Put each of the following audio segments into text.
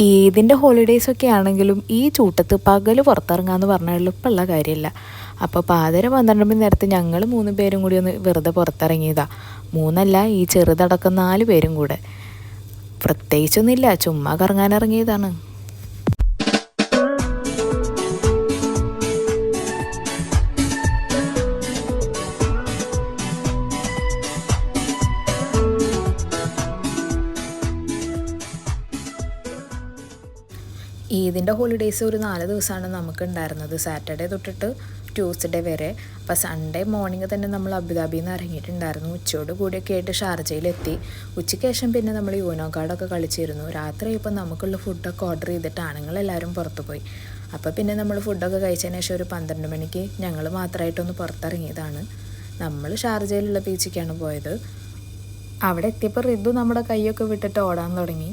ഈദിൻ്റെ ഹോളിഡേയ്സൊക്കെ ആണെങ്കിലും ഈ ചൂട്ടത്ത് പകൽ പുറത്തിറങ്ങാമെന്ന് പറഞ്ഞാൽ എളുപ്പമുള്ള കാര്യമില്ല. അപ്പോൾ പാതിര 12 മണി നേരത്ത് ഞങ്ങൾ 3 പേരും കൂടി ഒന്ന് വെറുതെ പുറത്തിറങ്ങിയതാണ്. 3 അല്ല, ഈ ചെറുതടക്കം 4 പേരും കൂടെ. പ്രത്യേകിച്ചൊന്നുമില്ല, ചുമ്മാ കറങ്ങാനിറങ്ങിയതാണ്. ഈദിൻ്റെ ഹോളിഡേയ്സ് ഒരു 4 ദിവസമാണ് നമുക്കുണ്ടായിരുന്നത്. സാറ്റർഡേ തൊട്ടിട്ട് ട്യൂസ്ഡേ വരെ. അപ്പോൾ സൺഡേ മോർണിംഗ് തന്നെ നമ്മൾ അബുദാബിയിൽ നിന്ന് ഇറങ്ങിയിട്ടുണ്ടായിരുന്നു. ഉച്ചയോട് കൂടിയൊക്കെ ആയിട്ട് ഷാർജയിലെത്തി. ഉച്ചയ്ക്ക് ശേഷം പിന്നെ നമ്മൾ യൂനോ കാർഡൊക്കെ കളിച്ചിരുന്നു. രാത്രി ഇപ്പോൾ നമുക്കുള്ള ഫുഡൊക്കെ ഓർഡർ ചെയ്തിട്ട് ആണുങ്ങളെല്ലാവരും പുറത്ത് പോയി. അപ്പോൾ പിന്നെ നമ്മൾ ഫുഡൊക്കെ കഴിച്ചതിന് ശേഷം ഒരു 12 മണിക്ക് ഞങ്ങൾ മാത്രമായിട്ടൊന്ന് പുറത്തിറങ്ങിയതാണ്. നമ്മൾ ഷാർജയിലുള്ള ബീച്ചിലേക്കാണ് പോയത്. അവിടെ എത്തിയപ്പോൾ റിതു നമ്മുടെ കൈയൊക്കെ വിട്ടിട്ട് ഓടാൻ തുടങ്ങി.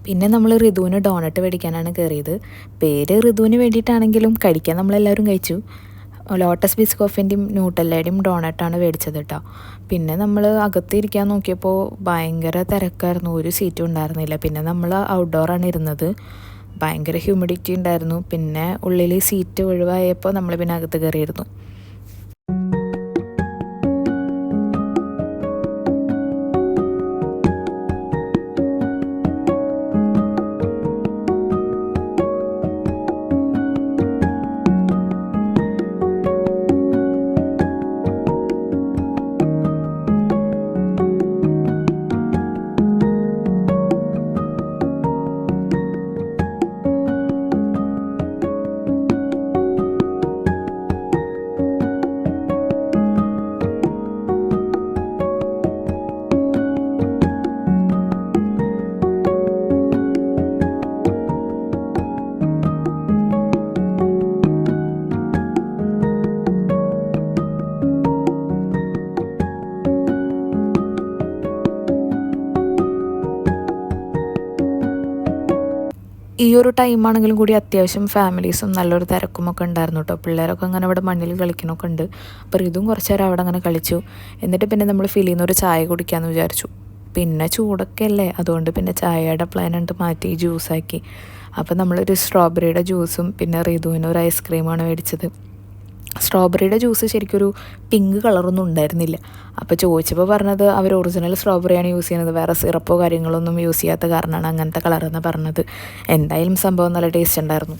പിന്നെ നമ്മൾ ഋതുവിന് ഡോണറ്റ് മേടിക്കാനാണ് കയറിയത്. പേര് ഋതുവിന് വേണ്ടിയിട്ടാണെങ്കിലും കഴിക്കാൻ നമ്മളെല്ലാവരും കഴിച്ചു. ലോട്ടസ് ബിസ്കോഫിൻ്റെയും ന്യൂട്ടല്ലയുടെയും ഡോണറ്റാണ് മേടിച്ചത് കേട്ടോ. പിന്നെ നമ്മൾ അകത്തിരിക്കാൻ നോക്കിയപ്പോൾ ഭയങ്കര തിരക്കായിരുന്നു, ഒരു സീറ്റും ഉണ്ടായിരുന്നില്ല. പിന്നെ നമ്മൾ ഔട്ട്ഡോറാണ് ഇരുന്നത്. ഭയങ്കര ഹ്യൂമിഡിറ്റി ഉണ്ടായിരുന്നു. പിന്നെ ഉള്ളിൽ സീറ്റ് ഒഴിവായപ്പോൾ നമ്മൾ പിന്നെ അകത്ത് കയറിയിരുന്നു. ഈ ഒരു ടൈമാണെങ്കിലും കൂടി അത്യാവശ്യം ഫാമിലീസും നല്ലൊരു തിരക്കുമൊക്കെ ഉണ്ടായിരുന്നു കേട്ടോ. പിള്ളേരൊക്കെ അങ്ങനെ അവിടെ മണ്ണിൽ കളിക്കണമൊക്കെ ഉണ്ട്. അപ്പോൾ ഇതും കുറച്ച് നേരം അവിടെ അങ്ങനെ കളിച്ചു. എന്നിട്ട് പിന്നെ നമ്മൾ ഫിലിൽ നിന്ന് ഒരു ചായ കുടിക്കാമെന്ന് വിചാരിച്ചു. പിന്നെ ചൂടൊക്കെ അല്ലേ, അതുകൊണ്ട് പിന്നെ ചായയുടെ പ്ലാൻ ഉണ്ട് മാറ്റി ജ്യൂസാക്കി. അപ്പോൾ നമ്മളൊരു സ്ട്രോബെറിയുടെ ജ്യൂസും പിന്നെ റിതുവിന് ഒരു ഐസ്ക്രീമാണ് മേടിച്ചത്. സ്ട്രോബെറിയുടെ ജ്യൂസ് ശരിക്കും ഒരു പിങ്ക് കളറൊന്നും ഉണ്ടായിരുന്നില്ല. അപ്പോൾ ചോദിച്ചപ്പോൾ പറഞ്ഞത് അവർ ഒറിജിനൽ സ്ട്രോബെറിയാണ് യൂസ് ചെയ്യുന്നത്, വേറെ സിറപ്പോ കാര്യങ്ങളൊന്നും യൂസ് ചെയ്യാത്ത കാരണമാണ് അങ്ങനത്തെ കളറെന്ന് പറഞ്ഞത്. എന്തായാലും സംഭവം നല്ല ടേസ്റ്റ് ഉണ്ടായിരുന്നു.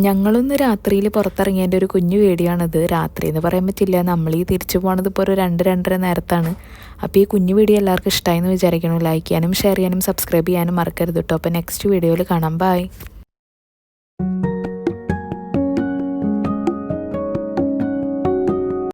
ഞങ്ങളൊന്ന് രാത്രിയിൽ പുറത്തിറങ്ങിയതിൻ്റെ ഒരു കുഞ്ഞു വീഡിയോയാണിത്. രാത്രി എന്ന് പറയാൻ പറ്റില്ല, നമ്മൾ ഈ തിരിച്ചു പോകണത് ഇപ്പോൾ ഒരു 2-2:30 നേരത്താണ്. അപ്പോൾ ഈ കുഞ്ഞു വീഡിയോ എല്ലാവർക്കും ഇഷ്ടമായി എന്ന് വിചാരിക്കണം. ലൈക്ക് ചെയ്യാനും ഷെയർ ചെയ്യാനും സബ്സ്ക്രൈബ് ചെയ്യാനും മറക്കരുത് കേട്ടോ. അപ്പോൾ നെക്സ്റ്റ് വീഡിയോയിൽ കാണാം. ബൈ.